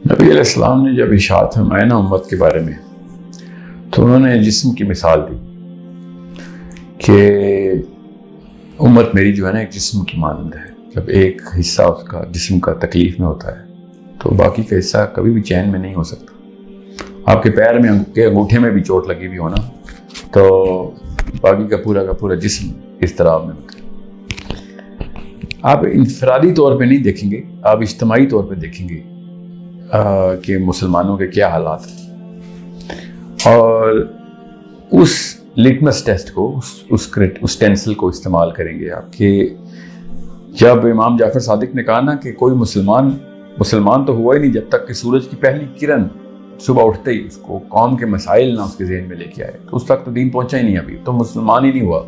نبی علیہ السلام نے جب ارشاد فرمایا نا امت کے بارے میں، تو انہوں نے جسم کی مثال دی کہ امت میری جو ہے نا ایک جسم کی مانند ہے. جب ایک حصہ اس کا جسم کا تکلیف میں ہوتا ہے تو باقی کا حصہ کبھی بھی چین میں نہیں ہو سکتا. آپ کے پیر میں انگوٹھے میں بھی چوٹ لگی ہوئی ہو نا تو باقی کا پورا جسم اضطراب میں ہوتا ہے. آپ انفرادی طور پہ نہیں دیکھیں گے، آپ اجتماعی طور پہ دیکھیں گے کہ مسلمانوں کے کیا حالات ہیں، اور اس لٹمس ٹیسٹ کو اس ٹینسل کو استعمال کریں گے آپ. کہ جب امام جعفر صادق نے کہا نا کہ کوئی مسلمان تو ہوا ہی نہیں جب تک کہ سورج کی پہلی کرن صبح اٹھتے ہی اس کو قوم کے مسائل نہ اس کے ذہن میں لے کے آئے، تو اس تک تو دین پہنچا ہی نہیں، ابھی تو مسلمان ہی نہیں ہوا.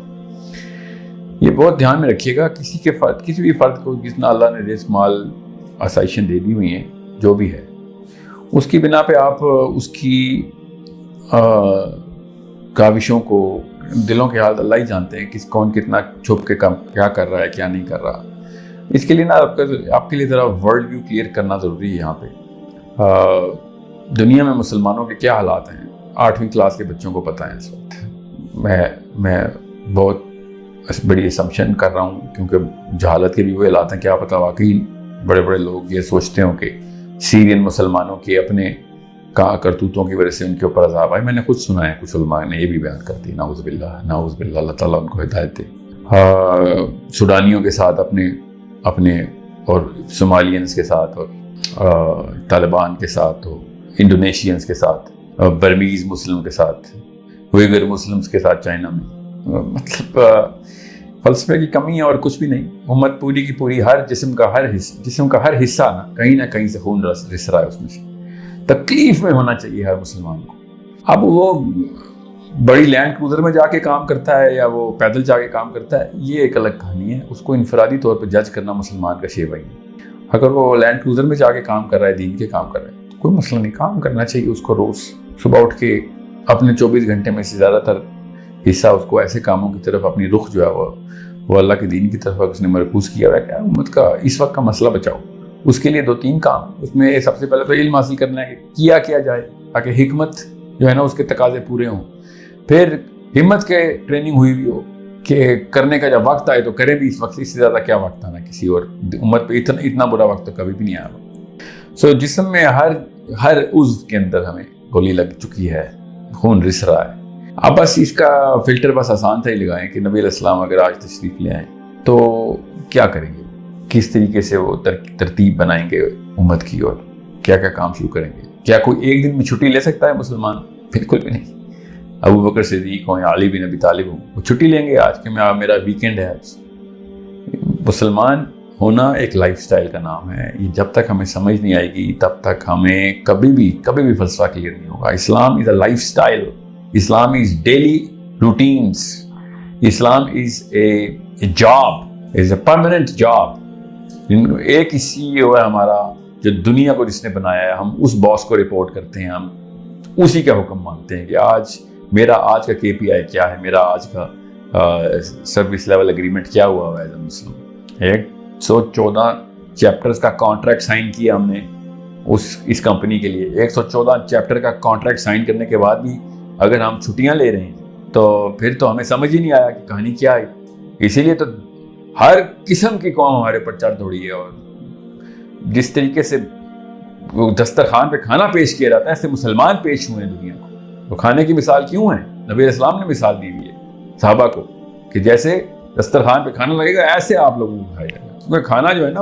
یہ بہت دھیان میں رکھیے گا. کسی بھی فرد کو جتنا اللہ نے رزق مال آسائشیں دے دی ہوئی ہیں جو بھی ہے، اس کی بنا پہ آپ اس کی کاوشوں کو، دلوں کے حال اللہ ہی جانتے ہیں، کون کتنا چھپ کے کیا کر رہا ہے کیا نہیں کر رہا. اس کے لیے نا آپ کے لیے ذرا ورلڈ ویو کلیئر کرنا ضروری ہے. یہاں پہ دنیا میں مسلمانوں کے کیا حالات ہیں 8ویں کلاس کے بچوں کو پتہ ہے اس وقت. میں بہت بڑی اسمپشن کر رہا ہوں کیونکہ جہالت کے بھی وہ حالات ہیں. کیا پتہ واقعی بڑے بڑے لوگ یہ سوچتے ہوں کہ سیرین مسلمانوں کے اپنے کرتوتوں کی وجہ سے ان کے اوپر عذاب آئے. میں نے خود سنا ہے، کچھ علماء نے یہ بھی بیان کر دی. نعوذ باللہ، اللہ تعالیٰ ان کو ہدایت دے. سوڈانیوں کے ساتھ اپنے اور صومالینز کے ساتھ، اور طالبان کے ساتھ، اور انڈونیشینز کے ساتھ، برمیز مسلم کے ساتھ، ویگر مسلمز کے ساتھ چائنا میں. مطلب فلسفے کی کمی ہے اور کچھ بھی نہیں. امت پوری کی پوری ہر جسم کا ہر حصہ نہ کہیں سے خون رس رہا ہے. اس میں سے تکلیف میں ہونا چاہیے ہر مسلمان کو. اب وہ بڑی لینڈ کروزر میں جا کے کام کرتا ہے یا وہ پیدل جا کے کام کرتا ہے، یہ ایک الگ کہانی ہے. اس کو انفرادی طور پہ جج کرنا مسلمان کا شیوہ ہی ہے. اگر وہ لینڈ کروزر میں جا کے کام کر رہا ہے، دین کے کام کر رہا ہے، تو کوئی مسئلہ نہیں. کام کرنا چاہیے اس کو روز صبح اٹھ کے اپنے 24 گھنٹے میں سے زیادہ تر حصہ اس کو ایسے کاموں کی طرف، اپنی رخ جو ہے وہ اللہ کے دین کی طرف اس نے مرکوز کیا ہوا ہے. کیا امت کا اس وقت کا مسئلہ بچاؤ. اس کے لیے 2-3 کام. اس میں سب سے پہلے تو علم حاصل کرنا ہے کہ کیا جائے تاکہ حکمت جو ہے نا اس کے تقاضے پورے ہوں. پھر ہمت کے ٹریننگ ہوئی بھی ہو کہ کرنے کا جب وقت آئے تو کریں بھی. اس وقت اس سے زیادہ کیا وقت آنا کسی اور امت پہ. اتنا برا وقت تو کبھی بھی نہیں آیا. جسم میں ہر عضو کے اندر ہمیں گولی لگ چکی ہے، خون رس رہا ہے. اب بس اس کا فلٹر بس آسان تھا ہی لگائیں کہ نبی علیہ السلام اگر آج تشریف لے آئیں تو کیا کریں گے، کس طریقے سے وہ ترتیب بنائیں گے امت کی، اور کیا کام شروع کریں گے. کیا کوئی ایک دن میں چھٹی لے سکتا ہے مسلمان؟ بالکل بھی نہیں. ابو بکر صدیق ہوں یا علی بن ابی طالب ہوں، وہ چھٹی لیں گے آج کہ میرا ویکینڈ ہے آج. مسلمان ہونا ایک لائف سٹائل کا نام ہے. یہ جب تک ہمیں سمجھ نہیں آئے گی تب تک ہمیں کبھی بھی فلسفہ کلیئر نہیں ہوگا. Islam is a lifestyle. Islam is daily routines. Islam is a job, is a permanent job. ایک ہی CEO ہے ہمارا جو دنیا کو جس نے بنایا ہے. ہم اس باس کو رپورٹ کرتے ہیں، ہم اسی کا حکم مانتے ہیں کہ میرا آج کا KPI کیا ہے، میرا آج کا سروس لیول اگریمنٹ کیا ہوا ہے. ایز اے مسلم 114 چیپٹرز کا کانٹریکٹ سائن کیا ہم نے اس کمپنی کے لیے. 114 چیپٹر کا کانٹریکٹ سائن کرنے کے بعد بھی اگر ہم چھٹیاں لے رہے ہیں تو پھر تو ہمیں سمجھ ہی نہیں آیا کہ کہانی کیا ہے. اسی لیے تو ہر قسم کی قوم ہمارے پر چڑھ دوڑی ہے، اور جس طریقے سے وہ دسترخوان پہ کھانا پیش کیا جاتا ہے ایسے مسلمان پیش ہوئے ہیں دنیا کو. تو کھانے کی مثال کیوں ہے؟ نبی علیہ السلام نے مثال دی ہوئی ہے صحابہ کو کہ جیسے دسترخوان پہ کھانا لگے گا ایسے آپ لوگوں کو کھایا جائے گا. کیونکہ کھانا جو ہے نا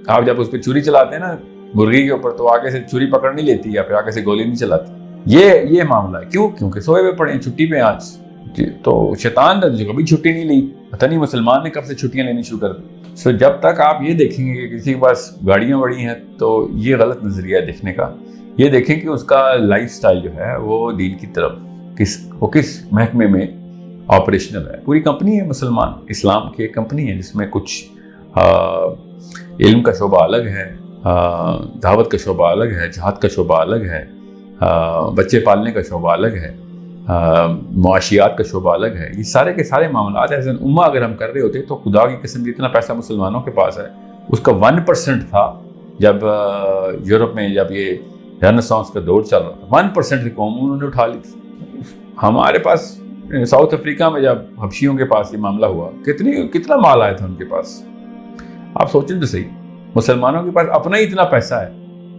آپ جب اس پہ چھری چلاتے ہیں نا مرغی کے اوپر، تو آگے سے چھری پکڑ نہیں لیتی یا پھر آگے سے گولی نہیں چلاتی. یہ معاملہ ہے. کیونکہ سوئے ہوئے پڑے ہیں، چھٹی پہ آج. تو شیطان نے کبھی چھٹی نہیں لی. پتہ نہیں مسلمان نے کب سے چھٹیاں لینی شروع کر دی. جب تک آپ یہ دیکھیں گے کہ کسی کے پاس گاڑیاں بڑی ہیں تو یہ غلط نظریہ ہے دیکھنے کا. یہ دیکھیں کہ اس کا لائف سٹائل جو ہے وہ دین کی طرف کس محکمے میں آپریشنل ہے. پوری کمپنی ہے مسلمان اسلام کی، ایک کمپنی ہے جس میں کچھ علم کا شعبہ الگ ہے، دعوت کا شعبہ الگ ہے، جہاد کا شعبہ الگ ہے، بچے پالنے کا شعبہ الگ ہے، معاشیات کا شعبہ الگ ہے. یہ سارے کے سارے معاملات ایز این امہ اگر ہم کر رہے ہوتے تو خدا کی قسم جتنا پیسہ مسلمانوں کے پاس ہے اس کا 1% تھا جب یورپ میں جب یہ رینیسانس کا دور چل رہا تھا 1% کی قوم انہوں نے اٹھا لی تھی. ہمارے پاس ساؤتھ افریقہ میں جب حبشیوں کے پاس یہ معاملہ ہوا کتنا مال آیا تھا ان کے پاس. آپ سوچیں تو صحیح, مسلمانوں کے پاس اپنا ہی اتنا پیسہ ہے,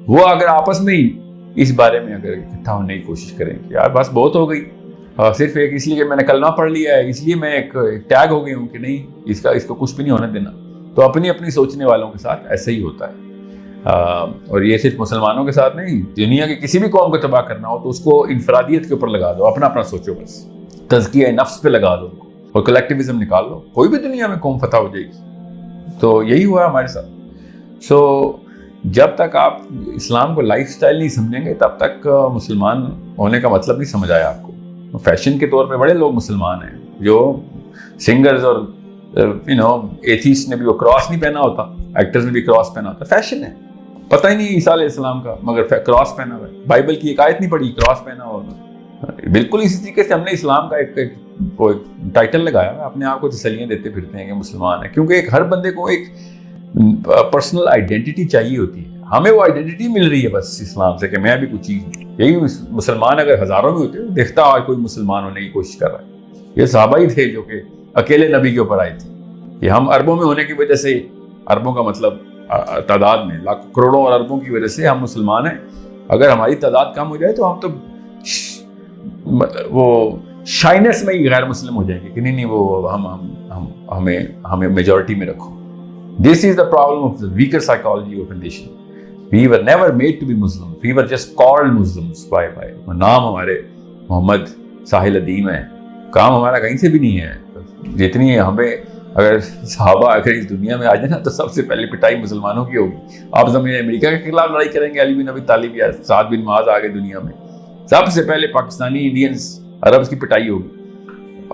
وہ اگر آپس میں ہی اس بارے میں اگر اکٹھا ہونے کی کوشش کریں کہ یار بس بہت ہو گئی, صرف ایک اس لیے کہ میں نے کلمہ پڑھ لیا ہے اس لیے میں ایک ٹیگ ہو گئی ہوں کہ نہیں اس کو کچھ بھی نہیں ہونے دینا, تو اپنی سوچنے والوں کے ساتھ ایسا ہی ہوتا ہے. اور یہ صرف مسلمانوں کے ساتھ نہیں, دنیا کے کسی بھی قوم کو تباہ کرنا ہو تو اس کو انفرادیت کے اوپر لگا دو, اپنا سوچو, بس تزکیہ نفس پہ لگا دو اور کلیکٹیوزم نکال لو, کوئی بھی دنیا میں قوم فتح ہو جائے گی. تو یہی ہوا ہمارے ساتھ. سو جب تک آپ اسلام کو لائف سٹائل نہیں سمجھیں گے تب تک مسلمان ہونے کا مطلب نہیں سمجھ آیا آپ کو. فیشن کے طور پہ بڑے لوگ مسلمان ہیں, جو سنگرز اور ایتھیسٹ نے بھی وہ کراس نہیں پہنا ہوتا, ایکٹرز نے بھی کراس پہنا ہوتا, فیشن ہے. پتہ ہی نہیں عیسیٰ علیہ السلام کا مگر کراس پہنا ہوا ہے. بائبل کی ایک آیت نہیں پڑھی, کراس پہنا ہوا. بالکل اسی طریقے سے ہم نے اسلام کا ایک ٹائٹل لگایا ہے, اپنے آپ کو تسلیاں دیتے پھرتے ہیں کہ مسلمان ہیں, کیونکہ ہر بندے کو ایک پرسنل آئیڈینٹی چاہیے ہوتی ہے. ہمیں وہ آئیڈینٹی مل رہی ہے بس اسلام سے کہ میں بھی کچھ چیز ہوں. یہی مسلمان اگر ہزاروں میں ہوتے دیکھتا آج کوئی مسلمان ہونے کی کوشش کر رہا ہے. یہ صحابہ ہی تھے جو کہ اکیلے نبی کے اوپر آئے تھے. یہ ہم اربوں میں ہونے کی وجہ سے, اربوں کا مطلب تعداد میں لاکھ کروڑوں اور اربوں کی وجہ سے ہم مسلمان ہیں. اگر ہماری تعداد کم ہو جائے تو ہم تو وہ شائنس میں ہی غیر مسلم ہو جائیں گے کہ نہیں وہ ہمیں میجورٹی میں رکھو. This is the problem of the weaker psychology of a nation. We were never made to be Muslims. We were just called Muslims by نام ہمارے محمد ساحل ادیم ہے, کام ہمارا کہیں سے بھی نہیں ہے. جتنی ہمیں اگر صحابہ اگر اس دنیا میں آ جائیں نا تو سب سے پہلے پٹائی مسلمانوں کی ہوگی. آپ زمین امریکہ کے خلاف لڑائی کریں گے, علی بن ابی طالب یا سعد بن معاذ آ گئے دنیا میں, سب سے پہلے پاکستانی انڈینز عربز کی پٹائی ہوگی.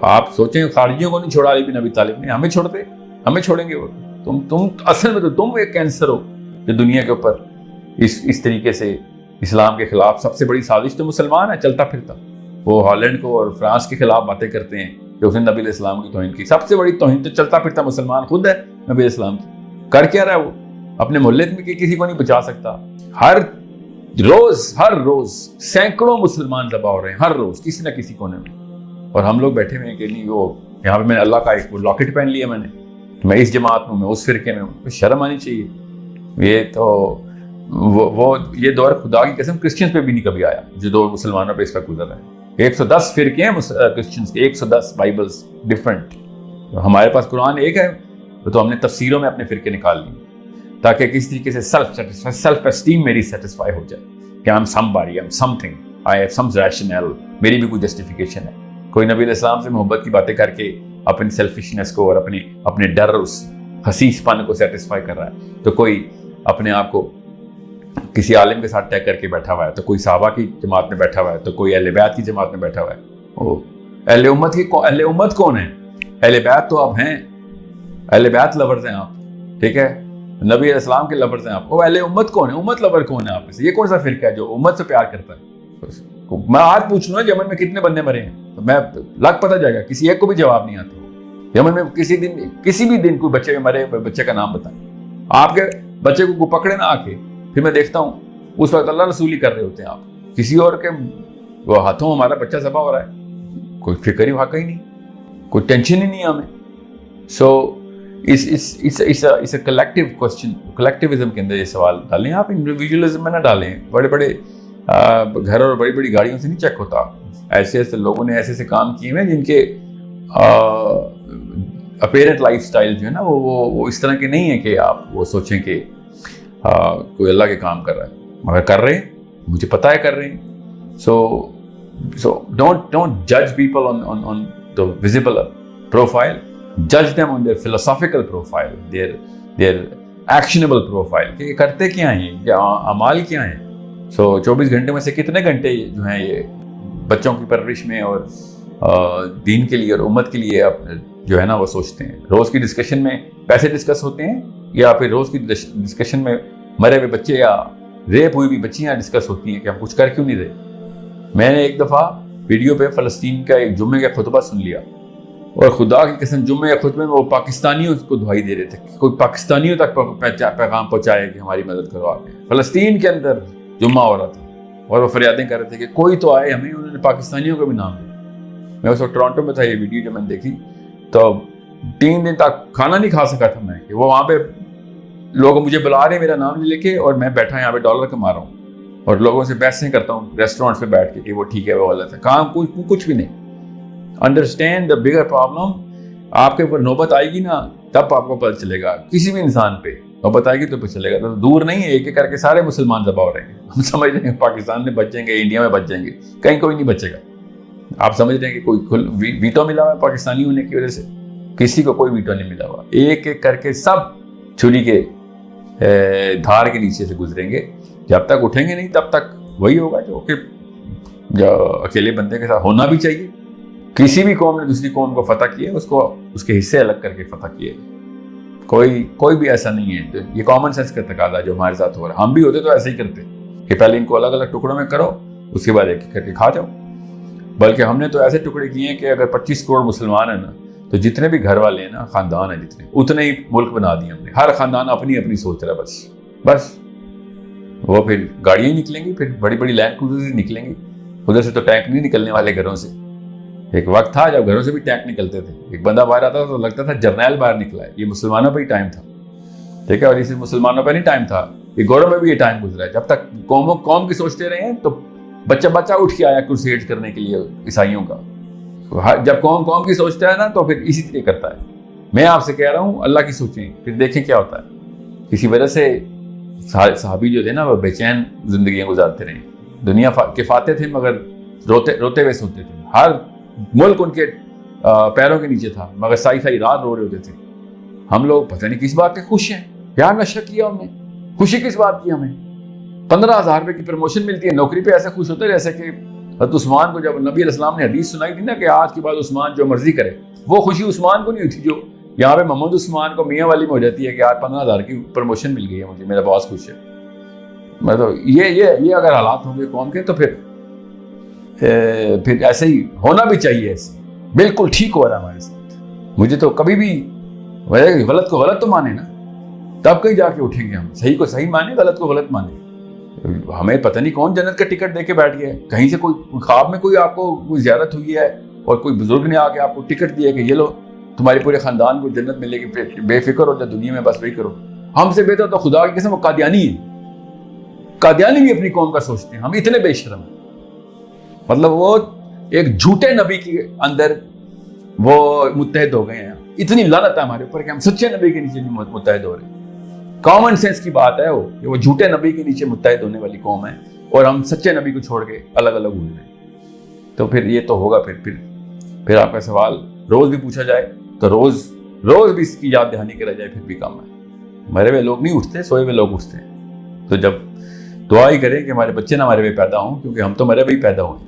آپ سوچیں خارجیوں کو نہیں چھوڑا علی بن ابی طالب نے, ہمیں چھوڑتے, ہمیں چھوڑیں گے وہ. تم اصل میں تو تم ایک کینسر ہو جو دنیا کے اوپر اس طریقے سے اسلام کے خلاف سب سے بڑی سازش تو مسلمان ہے چلتا پھرتا. وہ ہالینڈ کو اور فرانس کے خلاف باتیں کرتے ہیں کہ اس نے نبی علیہ السلام کی توہین کی. سب سے بڑی توہین تو چلتا پھرتا مسلمان خود ہے نبی علیہ السلام کی. کر کیا رہا ہے وہ, اپنے محلے میں کسی کو نہیں بچا سکتا. ہر روز سینکڑوں مسلمان ذبح ہو رہے ہیں, ہر روز کسی نہ کسی کونے میں. اور ہم لوگ بیٹھے ہوئے ہیں کہ نہیں وہ یہاں پہ میں نے اللہ کا ایک لاکٹ پہن لیا, میں نے میں اس جماعت میں ہوں, میں اس فرقے میں ہوں. شرم آنی چاہیے. یہ تو وہ یہ دور خدا کی قسم کرسچنز پہ بھی نہیں کبھی آیا جو دور مسلمانوں پہ اس کا گزر رہا ہے. 110 فرقے ہیں کرسچنز کے, 110 بائبلز ڈفرنٹ. ہمارے پاس قرآن ایک ہے تو ہم نے تفسیروں میں اپنے فرقے نکال لیے تاکہ کس طریقے سے سیلف اسٹیم میری سیٹسفائی ہو جائے کہ I'm somebody, I'm something, I have some rationale, میری بھی کوئی جسٹیفیکیشن ہے. کوئی نبی علیہ السلام سے محبت کی باتیں کر کے اپنی سیلفشنس کو اور اپنے ڈر اس حسیس پن کو سیٹسفائی کر رہا ہے, تو کوئی اپنے آپ کو کسی عالم کے ساتھ ٹیگ کر کے بیٹھا ہوا ہے, تو کوئی صحابہ کی جماعت میں بیٹھا ہوا ہے, تو کوئی اہل بیت کی جماعت میں بیٹھا ہوا ہے. اہل امت کون ہے؟ اہل بیت تو آپ ہیں, اہل بیت لورز ہیں آپ, ٹھیک ہے, نبی علیہ السلام کے لورز ہیں آپ. وہ اہل امت کون ہے؟ امت لور کون ہے آپ میں سے؟ یہ کون سا فرقہ ہے جو امت سے پیار کرتا ہے؟ میں آج پوچھ لوں یمن میں کتنے بندے مرے ہیں, تو میں لگ پتہ جائے گا, کسی ایک کو بھی جواب نہیں آتا. یمن میں کسی بھی دن کوئی بچے مرے, بچے کا نام بتائیں. آپ کے بچے کو پکڑے نہ آ کے, پھر میں دیکھتا ہوں اس وقت اللہ رسول ہی کر رہے ہوتے ہیں آپ, کسی اور کے وہ ہاتھوں ہمارا بچہ ذبح ہو رہا ہے, کوئی فکر ہی واقعی نہیں, کوئی ٹینشن ہی نہیں ہمیں. سو اس کلیکٹیو کوشچن, کلیکٹیوزم کے اندر یہ سوال ڈالیں آپ, انڈیویجولزم میں نہ ڈالیں. بڑے بڑے گھر اور بڑی بڑی گاڑیوں سے نہیں چیک ہوتا. ایسے لوگوں نے ایسے کام کیے ہیں جن کے اپیرنٹ لائف سٹائل جو ہے نا وہ اس طرح کے نہیں ہیں کہ آپ وہ سوچیں کہ کوئی اللہ کے کام کر رہا ہے, مگر کر رہے ہیں, مجھے پتہ ہے کر رہے ہیں. So don't judge people on the visible profile. Judge them on their philosophical profile, their actionable profile. کہ یہ کرتے کیا ہیں, کیا اعمال کیا ہیں. 24 گھنٹے میں سے کتنے گھنٹے جو ہیں یہ بچوں کی پرورش میں اور دین کے لیے اور امت کے لیے جو ہے نا وہ سوچتے ہیں. روز کی ڈسکشن میں پیسے ڈسکس ہوتے ہیں, یا پھر روز کی ڈسکشن میں مرے ہوئے بچے یا ریپ ہوئی بھی بچیاں ڈسکس ہوتی ہیں کہ ہم کچھ کر کیوں نہیں رہے. میں نے ایک دفعہ ویڈیو پہ فلسطین کا ایک جمعے کا خطبہ سن لیا, اور خدا کی قسم جمعے یا خطبے میں وہ پاکستانیوں کو دعائی دے رہے تھے کہ کوئی پاکستانیوں تک پیغام پہنچائے کہ ہماری مدد کرو آگے. فلسطین کے اندر جمعہ ہو رہا تھا اور وہ فریادیں کر رہے تھے کہ کوئی تو آئے ہمیں. انہوں نے پاکستانیوں کا بھی نام لیا. میں اس وقت ٹورانٹو میں تھا, یہ ویڈیو جو میں نے دیکھی تو 3 دن تک کھانا نہیں کھا سکا تھا میں, کہ وہ وہاں پہ لوگ مجھے بلا رہے ہیں میرا نام لے کے, اور میں بیٹھا یہاں پہ ڈالر کما رہا ہوں اور لوگوں سے بحثیں کرتا ہوں ریسٹورینٹ پہ بیٹھ کے کہ وہ ٹھیک ہے وہ غلط ہے. کام کچھ بھی نہیں. Understand the bigger problem. آپ کے اوپر نوبت آئے گی نا تب آپ کو پتہ چلے گا. کسی بھی انسان پہ نوبت آئے گی تو پتہ چلے گا. تو دور نہیں ہے, ایک ایک کر کے سارے مسلمان ذبح ہو رہے ہیں. ہم سمجھ رہے ہیں پاکستان میں بچ جائیں گے, انڈیا میں بچ جائیں گے, کہیں کوئی نہیں بچے گا. آپ سمجھ رہے ہیں کہ کوئی ویٹو ملا ہوا ہے پاکستانی ہونے کی وجہ سے؟ کسی کو کوئی ویٹو نہیں ملا ہوا. ایک ایک کر کے سب چھری کے دھار کے نیچے سے گزریں گے. جب تک اٹھیں گے نہیں تب تک وہی ہوگا جو اکیلے بندے کے ساتھ ہونا بھی چاہیے. کسی بھی قوم نے دوسری قوم کو فتح کیا اس کو اس کے حصے الگ کر کے فتح کیے. کوئی بھی ایسا نہیں ہے. یہ کامن سینس کا تقاضا جو ہمارے ساتھ ہو رہا ہے. ہم بھی ہوتے تو ایسے ہی کرتے کہ پہلے ان کو الگ الگ ٹکڑوں میں کرو, اس کے بعد ایک ایک کر کے کھا جاؤ. بلکہ ہم نے تو ایسے ٹکڑے کیے ہیں کہ اگر 25 کروڑ مسلمان ہیں نا تو جتنے بھی گھر والے ہیں نا, خاندان ہیں جتنے, اتنے ہی ملک بنا دیے ہم نے. ہر خاندان اپنی اپنی سوچ رہا ہے بس. وہ پھر گاڑیاں ہی نکلیں گی, پھر بڑی بڑی لینڈ کروزر نکلیں گی. ادھر سے تو ٹینک نہیں نکلنے والے گھروں سے. ایک وقت تھا جب گھروں سے بھی ٹینک نکلتے تھے. ایک بندہ باہر آتا تھا تو لگتا تھا جرنیل باہر نکلا ہے. یہ مسلمانوں پہ ہی ٹائم تھا, ٹھیک ہے. اور اسے مسلمانوں پہ نہیں ٹائم تھا, یہ گوروں میں بھی یہ ٹائم گزرا ہے. جب تک قوم کی سوچتے رہے ہیں تو بچہ اٹھ کے آیا کروسیڈ کرنے کے لیے عیسائیوں کا. جب قوم کی سوچتا ہے نا تو پھر اسی طرح کرتا ہے. میں آپ سے کہہ رہا ہوں اللہ کی سوچیں, پھر دیکھیں کیا ہوتا ہے. کسی وجہ سے صحابی جو تھے نا وہ بے چین زندگیاں گزارتے رہے. دنیا کے فاتح تھے مگر روتے ہوئے سوتے تھے. ہر ملک ان کے پیروں کے نیچے تھا مگر سائی رات رو رہے ہوتے تھے. ہم لوگ پتہ نہیں کس بات کے خوش ہیں. کیا نشہ کیا ہم نے, خوشی کس بات کی ہمیں؟ 15,000 روپے کی پروموشن ملتی ہے نوکری پہ, ایسے خوش ہوتے جیسے کہ حضرت عثمان کو جب نبی علیہ السلام نے حدیث سنائی تھی نا کہ آج کے بعد عثمان جو مرضی کرے, وہ خوشی عثمان کو نہیں ہوئی تھی جو یہاں پہ محمد عثمان کو میاں والی میں ہو جاتی ہے کہ آج 15,000 کی پروموشن مل گئی ہے مجھے, میرا باس خوش ہے. میں تو یہ اگر حالات ہوں گے قوم کے تو پھر ایسے ہی ہونا بھی چاہیے. ایسے بالکل ٹھیک ہو رہا ہے ہمارے ساتھ. مجھے تو کبھی بھی غلط کو غلط تو مانے نا, تب کہیں جا کے اٹھیں گے ہم. صحیح کو صحیح مانے, غلط کو غلط مانے. ہمیں پتہ نہیں کون جنت کا ٹکٹ دے کے بیٹھ گیا ہے. کہیں سے کوئی خواب میں کوئی آپ کو کوئی زیارت ہوئی ہے اور کوئی بزرگ نے آ کے آپ کو ٹکٹ دیا کہ یہ لو تمہارے پورے خاندان کو جنت ملے گی, بے فکر ہو جا دنیا میں, بس وہی کرو. ہم سے بہتر تو خدا کی قسم وہ قادیانی ہے. قادیانی بھی اپنی قوم کا سوچتے ہیں. ہم اتنے بے شرم ہیں. مطلب وہ ایک جھوٹے نبی کے اندر وہ متحد ہو گئے ہیں. اتنی لعنت ہے ہمارے اوپر کہ ہم سچے نبی کے نیچے نہیں متحد ہو رہے. کامن سینس کی بات ہے وہ جھوٹے نبی کے نیچے متحد ہونے والی قوم ہے اور ہم سچے نبی کو چھوڑ کے الگ الگ ہوئے ہیں. تو پھر یہ تو ہوگا. پھر آپ کا سوال روز بھی پوچھا جائے تو روز بھی اس کی یاد دہانی کرا جائے پھر بھی کم ہے. مرے ہوئے لوگ نہیں اٹھتے, سوئے ہوئے لوگ اٹھتے ہیں. تو جب دعا ہی کریں کہ ہمارے بچے نہ مرے ہوئے پیدا ہوں, کیونکہ ہم تو مرے ہوئے پیدا ہوئے.